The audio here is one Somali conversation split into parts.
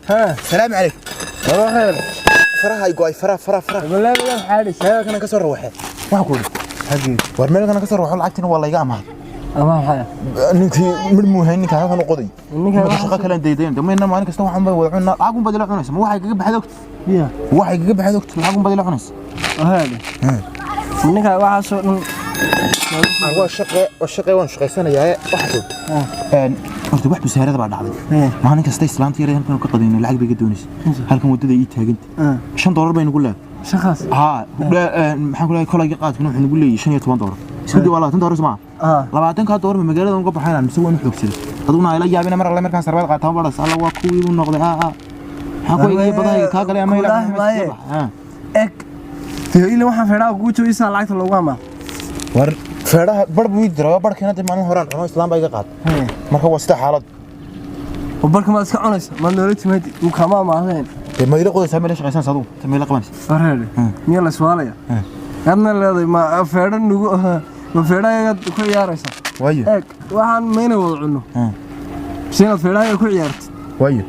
ها سلام عليك والله خير فرها يقوي فرا والله لا حادث هذا كان كسر روحه ما أقول حقي ورميل كان كسر روحه لعبتنا والله يقامها أما حاجة إنك من المهني كان هذا قضي إنك شقة كلا ديدين دم إنما أنا كستوى حنبي وعنا عقوم بدل عنس ما واحد يجيب حدوك يا واحد يجيب حدوك عقوم بدل عنس هذا إنك واحد صوت هو الشقة وان شقة سنة جاية واحد قلت واحد بسهرة بعد عضي ما أنا كستي سلام تيري هم كانوا قطعين العقب يقدونيس هل كان ودي يتها قلت $5 بين نقول له شخص محن كل يقات كنا نقول لي $5 سودي والله $10 اسمع لبعدين كان دور من مجال ده نقبل حينا نسوي نحوك سير أظن إلى جابنا مرة الله مركان سربات قاتهم برا الله وكوي ونقضي حكوا يجي بداية كاغلي ما يلا إك تيجي لو حن فردا وجوتو يسال لعت لوجاما ور فردا بربو يدرا بركنا دي مالين هوران أنا إسلام بايق قات ما هو وسط حالات وبرك ما اسكع عنس ما نوريت مهدي وكمان ما هين ما يلقوا سامي ليش عشان صدوم سامي لقمانس فرهدي ميلا سواليا أنا اللي ما فردا نجو ما فردا يقعد كل يارس ويا إك وحن مين وضعنه سينا فردا كل يارت ويا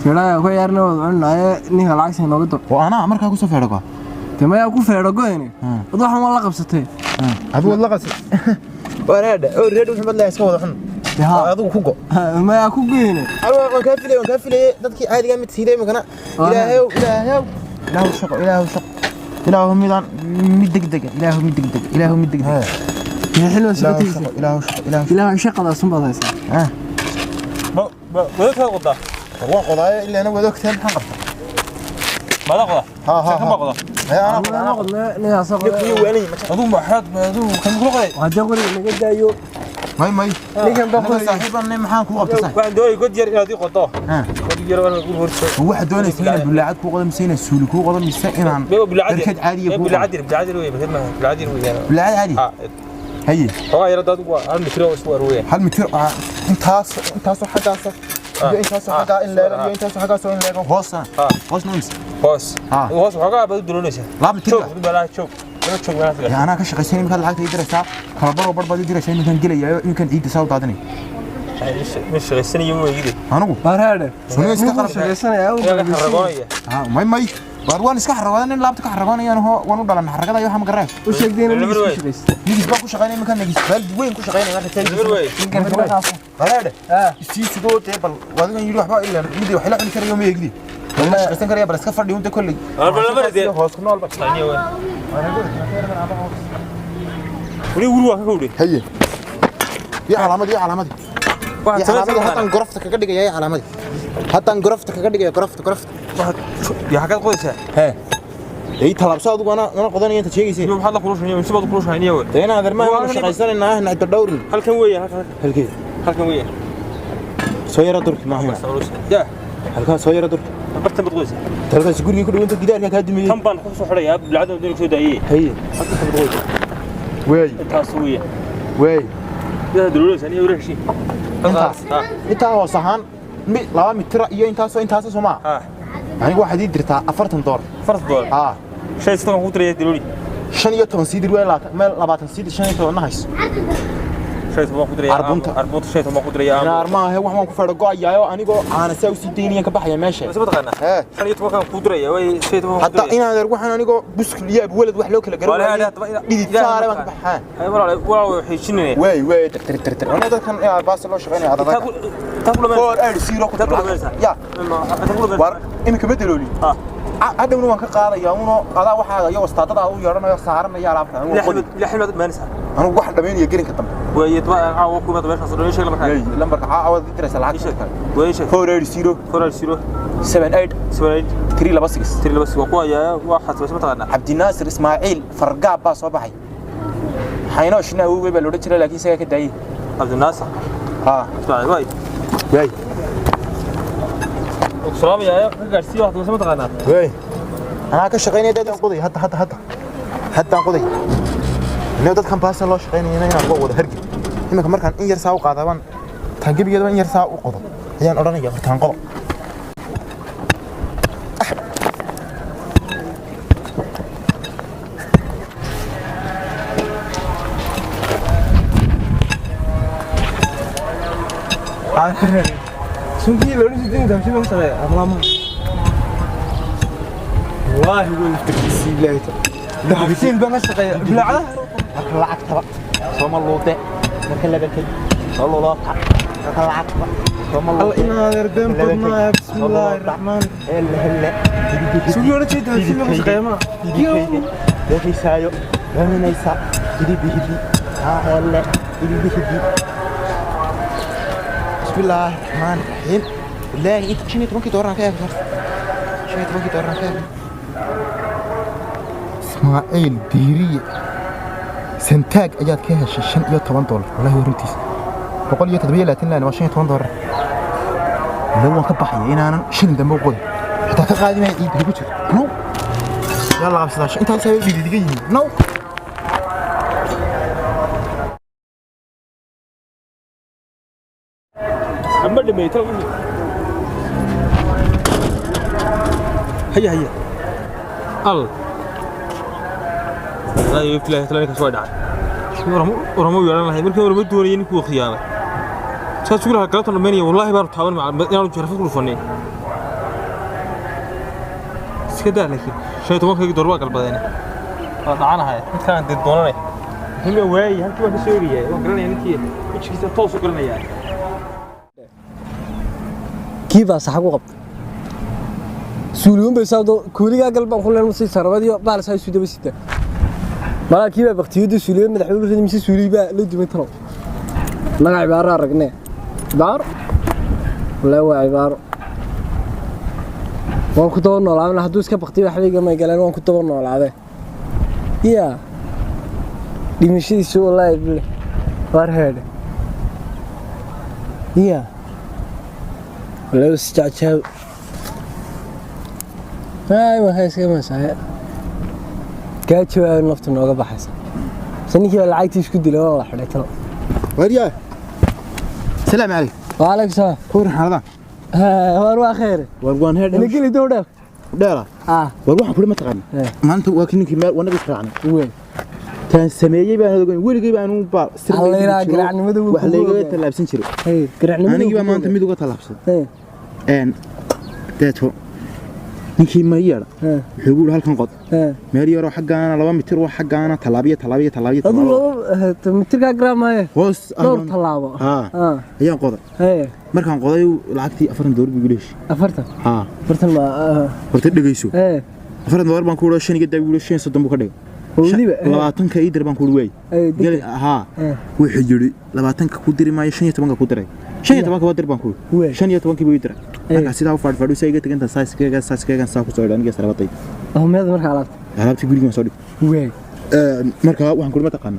فردا كل يارنا وضعنا نيه العكس هنا قدر وأنا عمرك أكو سفر رقا تما يأكل فردا قويني وضح ما لقب ستين أبو والله قص ورادة محمد الله يسوي ضحنا هذا كوكو ما يأكل قويني أنا كافلي تذكي عادي قام تسيدي مكنا إلهي شق إلهي ميدان مدق إلهي مدق هي حلوة سبتي إلهي شق هذا صنبا ذا ما وذاك القطة والله قضايا إلا أنا وذاك ثاني حنقط ماذا قضى؟ ها قضى أنا قلت لا صقر يواني أظن بحات أظن كم قضى وهذا قولي إنك جدا يو ماي لكن بقول صاحبنا إني محاك وقت صح واحد دوري قد يرى هذه قطة قد يرى أنا أقول ورثة واحد دوني سنين بالعاد كوقدر مسينا السول كوقدر مسينا عن بالعادي عادية بالعادي ويا مثل ما بالعادي ويا بالعاد عادي هي هو يرى ده هل متر أسبوع ويا هل متر انتاس حاجة انتاس حاجة إلا انتاس حاجة سوين لا هوس نمس هوس حاجة بدو دلونيسه لا متر شوف بلا شوف يا أنا كش قسيم يمكن العاد يدرسها خبر بدي يدرس يمكن قلي يمكن عيد ساوي تعدني مش السنة يوم يجي أنا أقول هذا شنو يستقر السنة أو ماي وأروان إسكحر أنا لابد كحرقان يعني هو وأنا بدل أن حرقة أيوة هم قريب وش يقدين اللي يجي بقى كوش غني مكان يجي بل وين كوش غني أنا تاني يمكن في الخاصة هذا السيس دو تبل وهذا يروح بقى إلا مدي وحلا عن كريم يوم يجدي والله شخصين كريم بس كفر اليوم ده كله أنا بلا بدي هو سكنوا البس ثانية ولي وروح كودي هي يا علامة حتى نقرفتك كده جاي علامة حتى نقرفتك كده جاي قرفت يا حاجات قويسة اي طلب صادق وانا قضاني انت شيء يوم حلا قروش يوم سبب قروش هنيه وين انا هذا ما انا شقيسان انها نحن الدور هل كان ويا هل كان ويا سيارة ترك ما هي يا هل كان سيارة ترك برتم بتقويسة ترى تقول لي كل وانت قدار يا كادمي كم بان خصو حرية بالعادة بدون كذا ايه هي وي تاسوية وي ده دلوقتي ثانية ولا شيء انت هو صحان لا متر iyo intaas Soomaa anigu waxa ii dirtaa $40 $40 shay sidoo ku tiriyay diloli 15 sidii way meel 20 sidii 15 nahays shay sidoo ku tiriyay arbunta shay sidoo ku tiriyay aan armaha wax waan ku fadho go'ayayo anigoo aan saw sideen ka baxaya meesha bas badqana shay sidoo kan ku tiriyay way shay sidoo hatta inaan waxaan anigoo buskil iyo walad wax loo kala garan dhidid saare waan baxaan ay walaal xiishinay way tir ana dadkan baas loo shaqeynaa adada تقول فور ال سيرو يا war imika bedeloli adawna waan ka qaadaya uno adaa waxa iyo wastaadada uu yeeranayo saaranaya alaabta la xilmad maanisa anu wax dhameynaya gelinka dambe way tbaa ku ma meesha soo sheegay markaa lambarka caawad diraysa lacag way sheeg 480 326 waa ku ayaa waxa sabab taqaana Abdi Nasir Ismaa'il fargaab baa soo baxay hayno shina uu weeyba loo jiray laakiin isaga ka daayay Abdi Nasir way السلام يا قارسي واحد ما تقانا وي انا كشقيني دad qoday hadda qoday inuu dadkan baas loo shaqeynayna inaan uga wada hargib imika markaan in yar saa u qaadaban tan gabigeeda in yar saa u qodo ayaan oranaya markaan qodo سنتي لو نسيت تمشي بس أمام والله يقول تكسي لا ده حسين بقى مسقي بالعاده lacag taba sooma luude marka la bakay wallo laqta lacag sooma luude الله إنا ردم قدنا بسم الله الرحمن هلا سوي نسيت تمشي بس قيامة ده سايو من يسا دي بيدي هلا دي بيدي بسم الله الرحمن الرحيم لا انت شنو تبغى تورنا كيف شنو تبغى تورنا كيف اسماعيل ديري سنتاج اجاد كه شن iyo $10 wallahi warintiis 137 laan waa $15 law waan ka baxay inaanan shilin dambe u qodin xitaa ka qaadinay iib ku jiro no yalla qabsadash inta sabab diidiga yihiin no أما اللي ميتوا هيا هيا الله لا يفلح تلاقي كسوة دعاء ورموا يعلن هاي مركب ورموا دورين كوا خيانة شاف شغلها كلام المانيا والله بارو تحاول مع يعني جرفت كل فني كده لكن شيء تبغى كي دوروا قلب بعدين طعنا هاي كان ضد دوني هم واي هم كوا بسوريا وقرنا يعني كي إيش كيس توصل قرنا يعني كيف صاحب وقت سوليون بيساعدوا كوريا قلبهم كلنا مسي سرباديو بالس هاي سوده بسيطه ما كيف بختيدو سوليون مدحوله في مسي سولي با لو دمي ترو لا عباره رقنه دار ولا هو عباره وان كنت نولعنا haduu iska baqtay wax weeyga ma galaan waan ku tabar noolaade iya dimishadiisu wallahi bil war heede iya ولا استعجاب ما هي اسكما ساي كاجو نفط نوغا بخايس سنيكي لعايتي اسكو ديلو والله خديتو وريا السلام عليكم وعليكم السلام كور حالدا waa khayr warwan heed ina gali doodha dheera warwaxan kula ma taqaan maanta waa kininkii meel wanaga israacnay weyn tan sameeyay baan ogeyn weligay baan u baar sirriga garaacnimada wax leeyahay talaabsan jiray garaacnimada aniga baa maanta mid uga talaabsan deeto ninkii ma yeera wuxuu ugu halkan qod meel yaro xagaana 2 mitir wax xagaana talaabiye aduu mitirka garaamay hoos dhowr talaabo ayaan qoday markaan qoday lacagtii $4 bigu leesh 40 ma horta dhageyso $4 baan ku wada shaniga daawilo 5 buu ka dhigay waliba 20 ka idir baan ku way gal wuxuu yiri 20 ka ku diri maayo 15 ka ku diray 15 ka dir baan ku 15 buu diray marka sidaa u faadfaadu sayga tagantay saaskeyga saa ku soo dhaaniga sarbatay ahmeed marka alaabti guriga soo dhig way marka waxaan ku ma taqaan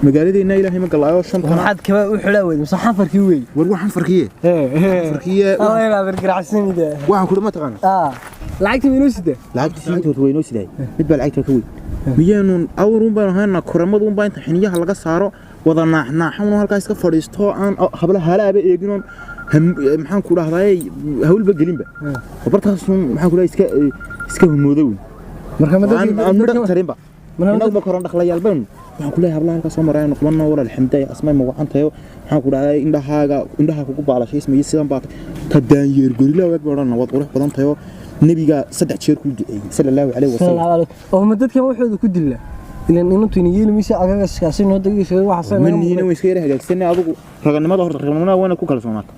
magaaladeenna ilaahay ma galaayo shanta waxaad kaba u xilaaweed mise xafarkii way war waxaan farqiye Allah ila gargaraacsanida waxaan ku ma taqaan lacagtii weynoo sidee lacagtii weynoo sidee mid baa lacagta ka weyn miyaanu awrun baan ahaana kuramadu baan inta xiniyaha laga saaro wada naaxnaaxan halkaas ka fadhiisto aan habla halaaba eeginoon maxaan ku dhahday hawlba gelinba bartaas maxaan ku dhahay iska humoodow marka madad tarinba inaad ma koran dhaqlayaal baan waxaan ku leeyahay hablaha halkaas soo marayaan qulana wala alxamdulillah asmaay ma wacantayo waxaan ku dhahay indhaha kugu baalashay ismay sidan baa ka daanyeer gorila waag badan wad qurux badan tayo nabiga 3 jeer ku diay sallallahu alayhi wasallam oo madadka wuxuu ku dilaa ilaan intu inay miisa agaga iskaasay noo dagiisay waxa man niina way iska yara hagaagsanay adigu raganimada horta raganimada wana ku kala soonaata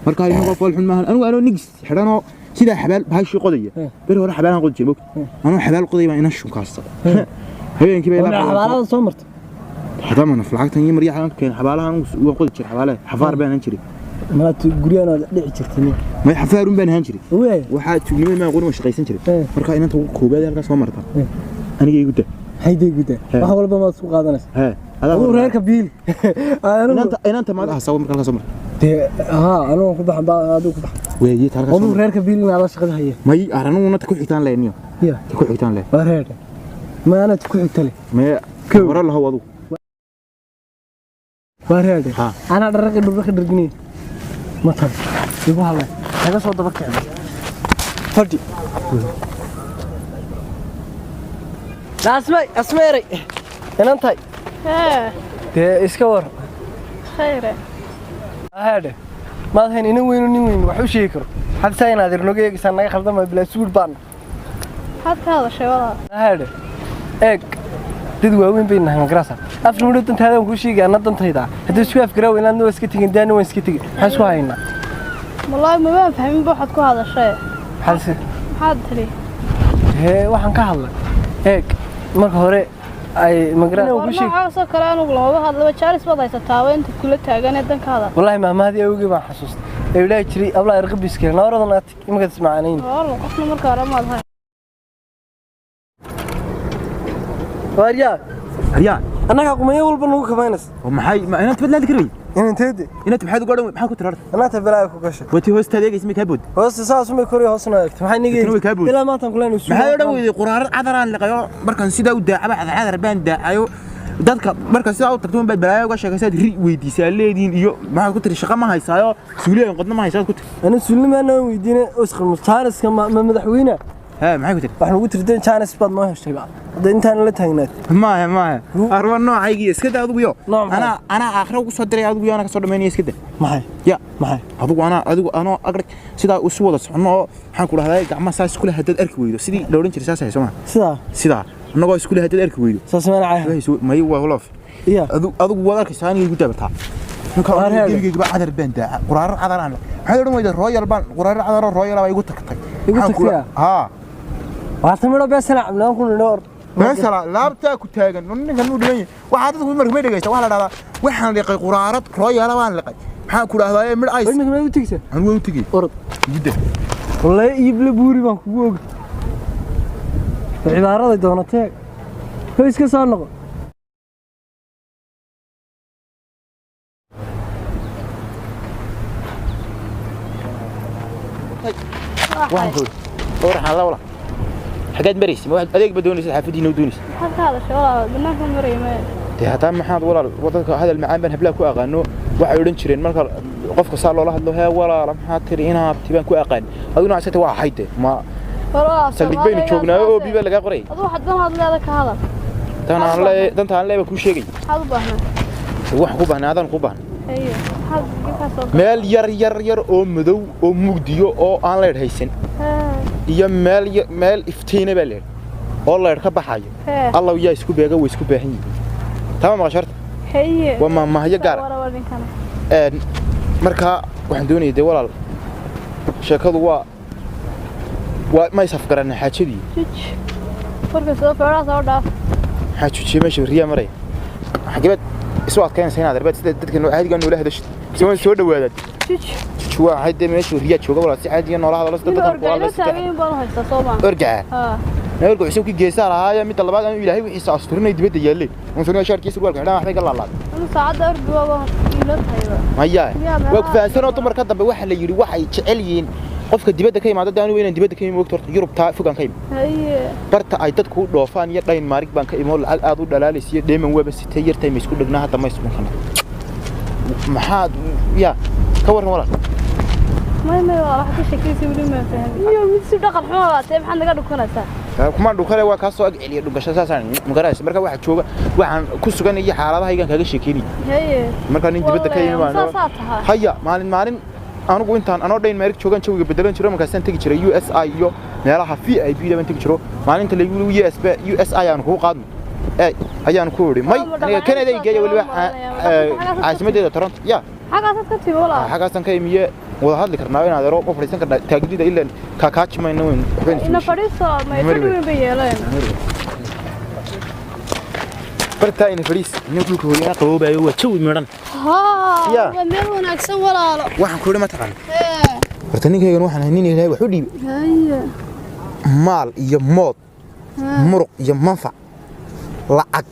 marka ay noqon fool xun maahan anu nigis xidhano sida xabaal baashi qodaya bir hore xabaalan qod jiray anu xabaal qoday baan ina shunkaasta habeenkii bay la xabaalada soo martay hadama naflacagtan iyo maryaxan keen xabaalahan uu qodi jiray xabaalaha xafaar baan jiray ما تقولين هذا اللي عجبتني ما يحفارون بين هنجري وين waxaa tuugnimada ma aqoon wax shaqaysan jiray marka inanta ugu koobaad halka soo marta aniga igu daa hayday guda wax walba ma soo qaadanaysa adoo reerka biil inanta ma aha sawir marka soo marta anoo ku baxan adoo ku baxan weeyii tarka oo reerka biil ma la shaqada haya may aranuna ta ku xigtaan leeniyo ta ku xigtaan le reerka ma ana ku xigtale ma hore la hawadu reerka ana dharqi مثلا يقول هلا هذا صوت بكر فردي لا اسمعي انا انتي ها اسكور خير هذا ما هين إنه وين ونين وحوش يكر حتى ساين هذا النوجي سنة خلطة ما بلا سود بان حتى هذا الشيء والله هذا إيه تدوا وين بيننا هنقرأها أفهم لو أنت هذا وكل شيء أنا ضمن هيدا هذا شو أفكره وين أنا وسكتين دانه وسكتين حسوا هينا والله ما بفهم بوحد كل هذا الشيء حس حد لي هي واحد كهلا هيك ما هوري أي مقرأ وكل شيء ما حاسة كلام ولا هذا لو تشارس بضايع تتاوين كل تاجنا دن كذا والله ما هذه أوجي ما حسست ولا يشري أبلا يرغب بيسكر نارا ضنات ما قد سمعنين والله أصلا مركارة ما هاي واريا هيا أنا كم يوم بنوك كمانس ومحي ما أنا تبدل هذيك روي أنا تهدي أنا تبحث قارن محاك ترى أنا تبلاك وكش وتي هوست هذيك اسمك كابود هوس ساس ما يكوري هوس نايف ما حنيجي إلا ما تنقلين وسوا maxay oo dhaweeyay quraarad cadaran laqayo markan sida u daacaba cadar baan daacayo dadka marka sida u tagto bad balaayo uga sheekaysaad ri weydiisaa leediin iyo maxaa ku tiri shaqo ma haysaayo suuliyan qodna ma haysaad ku tiri أنا سلم أنا ويدينا أسخر مستعرس كم ما مدحوينا ها maxay ku tiri إحنا قلت ردين كان إسباد ما هشتي بقى ده أنت أنا لا تهينات ما arwa noocaygi iska daa adigu yo Nooc maxay? ana aakhiro ugu soo diray adigu yo ana ka soo dhameynay iska daa ما هي ya ما هي adigu ano agrag sida u soo wada socono waxaan ku dhahay gacmaha saas isku leh hadad arki weydo sidii la oran jiray saas hayso ma سدا anagoo isku leh hadad arki weydo ساسمنا عايها may waa holof إيه adigu wada arkaysaa aniga igu dabartaa ninka gebigeega ba cadar baan daa quraar cadaraan maxay oran weyday royal baan quraar cadar royal baa igu tagtay igu tagtay ha وعتمروا بس نعم نكون نور مثلا laabta ku taagan ninkan uu dhigan waxa dadku markay dhageysta waxa la dhahdaa waxaan liqay quraarad royal baan liqay maxaa ku dhahdaa mid ice إنك ما يتكسر aan weyn tagi أرد jidda والله يبلى بوري بان كوجو العبارة ذي دونتك هو إيش صار نقول waxaan ku waxaan la wala xageed maraysi ma adeeg badoonaysa xaafadiina u doonaysa حتى هذا الشيء والله بناك مريم hataa maxaad walaal wadadka hadal macaan baan habla ku aqaano waxay oran jireen marka qofka saa loola hadlo hee walaal maxaa tiri inaa abtibaan ku aqaan aduna asata waa hayde ma والله saldhig baynu joognaa oo biiba laga qoray أضو حد ما هذا هذا كهذا dantaan leeba ku sheegay هذا بحنا wax ku baahnaa adan ku baahnaa أيه هذا كيف meel yar oo madow oo mugdiyo oo aan leer haysan iyo meel iftiina baa leer oo leer ka baxayo Allah yaa isku beega way isku baahan yihiin tama ma sharta هي وما ما هي قار marka waxaan doonayaa walaal sheekadu waa ma isaf garan xaajadii marka soo fara soo dhaaf xaajujii meesha riya maray xagebad isoo adkaynaysa inaad arbad sida dadka caadiga noola hadasho soo dhawaadad juwa hayde meesha riya jooga walaal si caadiga noola hadalo sida dadka walaal saabeen baan haysta Soomaa orgaa neerku isoo ki geesaar ahaa mid labaad aan ilaahay wixii asturinay dibadda yaalay aan soo shaarkiisa walka xidhan waxba ka laalaad saacada orgaa waa ila tahay maya waa ku faahfaahsan oo marka dambe waxa la yiri waxay jecel yihiin qofka dibadda ka yimaado daanu weynaan dibadda ka yimaado waqti Yurub taa fogaan ka yimaado haye barta ay dadku u dhoofaan iyo dhayn maarig baan ka imoo lacag aad u dhalaalaysiyo dheeman waba sitay yartay ma isku dhagnaa hadda ma isku kana maxaa ya ka waran walaal ما والله حتى شكلي سوي ما فهم يوم سو دقل xumaa tahay maxaan naga dhukanaysaa kuma dhukale waa ka soo ag celiya dhugasho saasaan ma garaysa marka waxa jooga waxaan ku sugan iyo xaaladahaygan kaga sheekeynay haye marka nin dibadda ka yimaado haya maalin anigu intaan anoo dhayn maarig joogan jawiga bedelan jiro markaasaan tagi jiray USI iyo meelaha VIP da baan tagi jiro maalinta la USI aan ku qaadno ayaan ku wari may aniga Canada ay geeyay waliba caasimadeeda Toronto ya xagaas ka tibo walaal xagaasan ka imiye wada hadli karnaa inaad ero qof fariisan karnaa taagidida ilaa ka kaajmayna weyn ina fariiso ma fadhiyo bay yeeleen barta ina fariis nin dhulka hooyana qaboobayo waa jawi midhan waa meel wanaagsan walaalo waxaan ku ma taqaan horta ninkaygan waxaan nin ilaahay wax u dhiibay haye maal iyo mood muruq iyo manfac lacag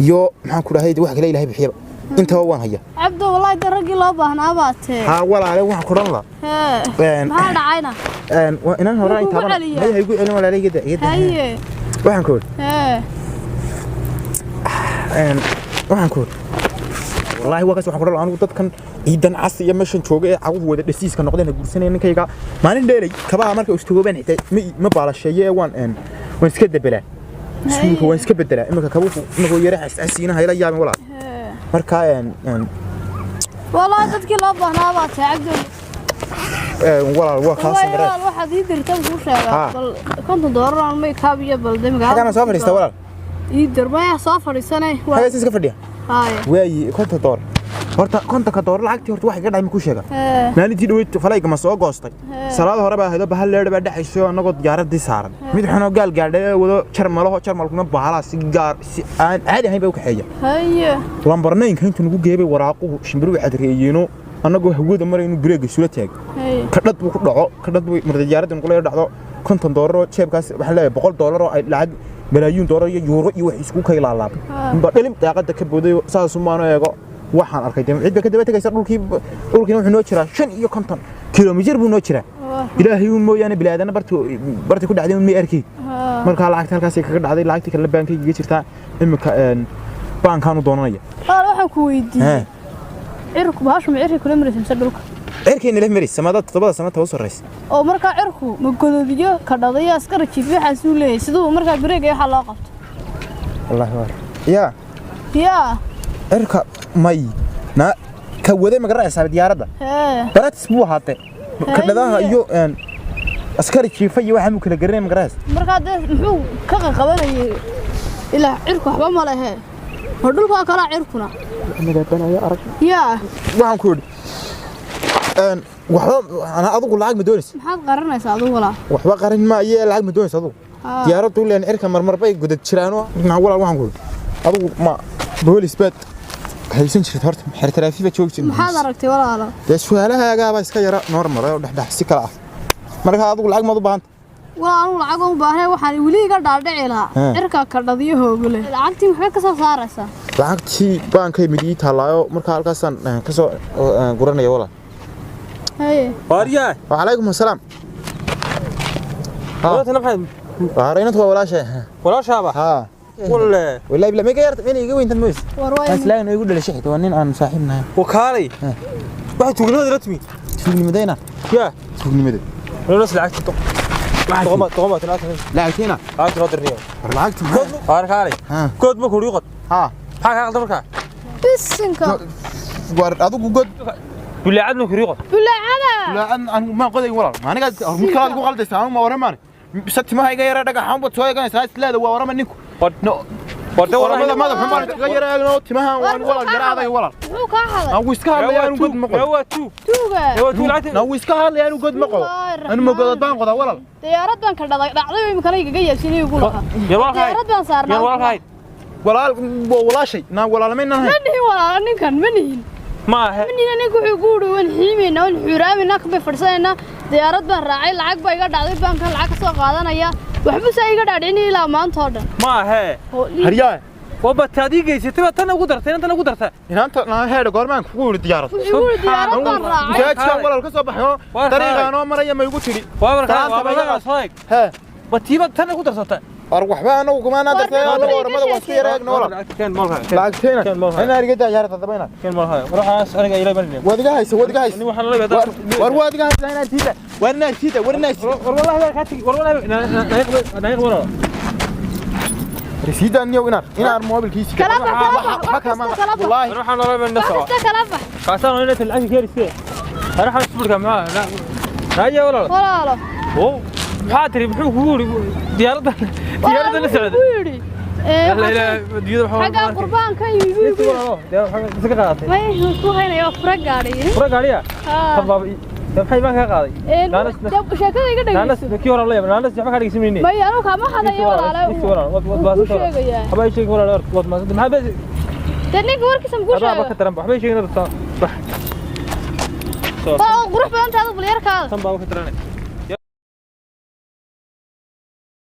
iyo maxaan ku dhahay wax kale ilaahay bixiyaba inta waan haya abdo wallahi daragii loo baahnaa baatee ha walaale waxaan ku dhan la ma dhacayna waa inaan hore inta baan hay igu celin walaalayga haye waxaan ku waxaan ku wallahi waa kaas waxaan ku dhan anigu dadkan ciidan cas iyo meeshan jooga ee cagu wada dhasiiska noqdeen guursanay ninkayga maalin dheeray kabaha marka istoobaan xitaa ma baalasheeyay waan iska dabelaa iskuulka waan iska bedelaa imika kabuhu inagoo yara xasiinaha ila yaabin walaal marka والله dadkii loo baahnaa baa taagay walaal waa kaas maray waxa ii dirtan ku sheegay bal $50 aan ma kaabiyo bal damiga xagana soo fadhiista walaal ii dirmaya soo fadhiisanay waa iska fadhiya haye way $50 horta $50 lacagtii horta wax iga dhacay ku sheega maalintii dhaweyd falayga ma soo goostay salaad hore baa haydo bahal leer baa dhaxayso anagoo diyaaradii saaran mid xano gaal gaadhay wado jarmalkuna bahala si gaar si aan caadi ahayn baa u kaxeeya haye lambarnaynka inta nagu geebay waraaquhu shimbiru waxad reeyino anagoo hawada maraynu breega sula taag kadhad buu ku dhaco kadhad buu marday diyaaradda kula dhacdo $50 jeebkaas waxa leeyahay $100 oo ay lacag malaayiin dollar iyo euro iyo wax isku kay laalaabay ba dhalim daaqada ka booday saas uma aan eego waxaan arkay cid ka daba tagaysa dhulkiina wuxuu noo jiraa 5 kilomitir buu noo jiraa ilaahay uu mooyaane bilaadana barti ku dhacday ma arkay marka lacagta halkaas kaga dhacday lacagtii kala baankayga jirtaa imika baankaan u doonanaya waxaan ku weydiiyay cirku baashu ma cirku kula maraysan dhulka cirkeen la maray samada 7 sano taw sareys oo marka cirku ma gododiyo ka dhaday askar jiif waxa suu leeyahay sidoo marka breega waxa loo qabto wallahi war ya cirka may na ka wada magaranaysa diyaaradda baratis buu haatay ka dhadaha iyo askari jiifay waxa mu kala gareey magaranaysa marka muxuu ka qabanayay ilaa cirku waxba ma lahe dhulka kala cirkuna madabanayo arag ya waxaan ku yiri waxba ana adigu lacag ma doonaysa maxaad qaranaysaa adigu wala waxba qaran ma iyo lacag ma doonaysa adigu diyaaraddu leen cirka marmar bay gudad jiraano wala waxaan ku yiri adigu ma boolis bad haysan jirtay horta xirtiraafiga joogtay maxaad aragtay walaalo su'aalahaaga baa iska yara normal oo dhaxdhax si kala ah marka adigu lacag ma u baahan waan lacag u baahnay waxaan wali iga dhaadhici lahaa cirka ka dhadiyo hoogale lacagtii maxay ka soo saaraysaa lacagtii baankay midii taalaayo marka halkaasan ka soo guranaya walaal haye wariya wa alaykum asalaam walaal maxay waaraynaad walaashaaba ha والله بلا ما غيرت من يجي وين تموس اسلام انه يقول لشيء توانين ان صاحبنا وكالي واحد تقولنا رتمي تقولني مدينه يا تقولني مدينه لو ناس لعبت طقمه ثلاثه لعبتينا عاد رد الريال لعبت كالي كود ما كوريقد ها حاجه قلت marka bisinka war adigu god bilaacadna koriiqad bilaacad ma qoday walaal ma aniga hormuudka ugu qaldaysan ma waramaan bisatimaha iga yara dhagaxan bad soo eeganaysaa islaada waa warama ninku wada waramada madax xumar iga yara eegno timaha waan walaal yaraaday walaal wuxuu ka haday aan wiska hadlayaan god ma qodo aan wiska hadlayaan god ma qodo aan ma godad baan qoda walaal diyaarad baan ka dhacday imka iga yaabsinay ugu lahaa diyaarad baan saarnaa walaashay naa walaalmayna ma nihin walaal ninkan ma nihin ما هي مني أنا كوي قولوا ونحيمنا ونحرامي نكبر فرسنا ديارات بنراعي العقب بيقعد على البنك العقب سوق هذا يا وحبس أيقعد عليني لا ما أنتظر ما هي هريا وبتادي جيس تبى تنا قدرت أنا قدرت أنت أنا هذا قرمان كقول ديارات يقول ديارات بنراعي جاك ولا الكسب حيو طريقة أنا مرة ما يقول تري وابرك صايق ها بتيبك تنا قدرت أروح بقى أنا وكمان هذا أنا ورمضة وسيرة نورا كان مالها لعبتين أنا أريد أجارة تطبينا كان مالها روح أنا جاي لبنان ودي جاهز ورود جاهز أنا تيتا ورنا تيتا والله لا كاتي والله أنا يقول رسيد أني وإنار موبل كيس كلام والله روح أنا لبنان نسوا كاسان وين تلعب كير سكير أروح أسبورك معاه لا هاي ولا أوه حاتري بحوك ووري ديارة نسعد لا لا ديارة حاجة قربان كان يبي ما يشوفوا هنا يا فرق عليه طب maxay ma ka qaaday sheekada iga dhigay naanas kii hore la naanas waxa ka dhigsiminay ma yaanu kama hadayo walaalo habay sheeg walaalo wad ma maxay bas dadninka warkiisa muxuu sheegay ka taran waxbay sheegay rabtaa qurux badan tahay bal yarkaada tan baa ka taranay